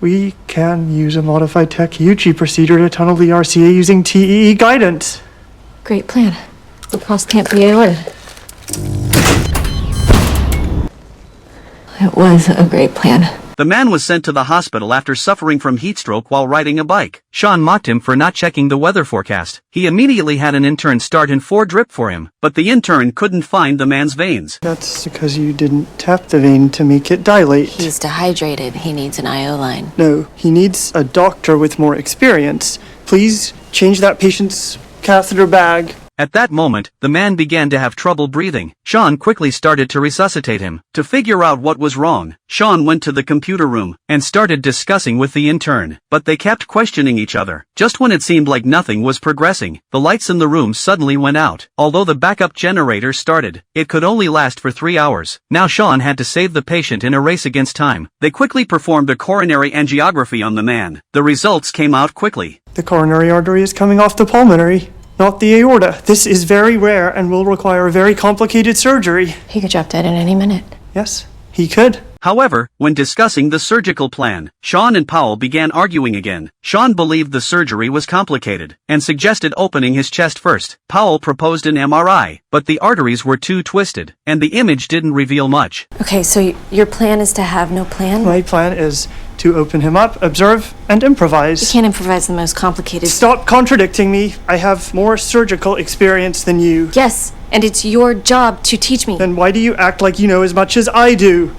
We can use a modified Takeuchi procedure to tunnel the RCA using TEE guidance. Great plan. The pulse can't be aorted. It was a great plan. The man was sent to the hospital after suffering from heat stroke while riding a bike. Sean mocked him for not checking the weather forecast. He immediately had an intern start in 4 drip for him, but the intern couldn't find the man's veins. That's because you didn't tap the vein to make it dilate. He's dehydrated. He needs an IO line. No, he needs a doctor with more experience. Please change that patient's catheter bag. At that moment, the man began to have trouble breathing. Sean quickly started to resuscitate him. To figure out what was wrong, Sean went to the computer room and started discussing with the intern, but they kept questioning each other. Just when it seemed like nothing was progressing, the lights in the room suddenly went out. Although the backup generator started, it could only last for 3 hours. Now Sean had to save the patient in a race against time. They quickly performed a coronary angiography on the man. The results came out quickly. The coronary artery is coming off the pulmonary, not the aorta. This is very rare and will require very complicated surgery. He could drop dead in any minute. Yes, he could. However, when discussing the surgical plan, Sean and Powell began arguing again. Sean believed the surgery was complicated and suggested opening his chest first. Powell proposed an MRI, but the arteries were too twisted, and the image didn't reveal much. Okay, so your plan is to have no plan? My plan is to open him up, observe, and improvise. You can't improvise the most complicated... Stop contradicting me. I have more surgical experience than you. Yes, and it's your job to teach me. Then why do you act like you know as much as I do?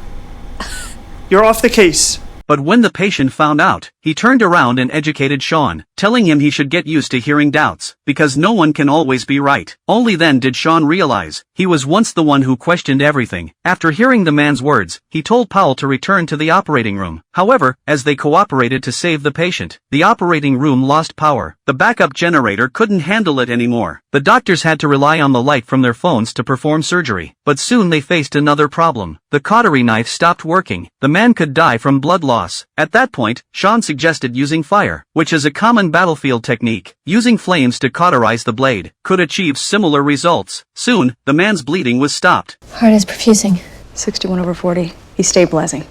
You're off the case. But when the patient found out, he turned around and educated Sean, telling him he should get used to hearing doubts, because no one can always be right. Only then did Sean realize he was once the one who questioned everything. After hearing the man's words, he told Powell to return to the operating room. However, as they cooperated to save the patient, the operating room lost power. The backup generator couldn't handle it anymore. The doctors had to rely on the light from their phones to perform surgery. But soon they faced another problem. The cautery knife stopped working. The man could die from blood loss. At that point, Sean suggested using fire, which is a common battlefield technique. Using flames to cauterize the blade could achieve similar results. Soon, the man's bleeding was stopped. Heart is perfusing. 61/40. He's stabilizing.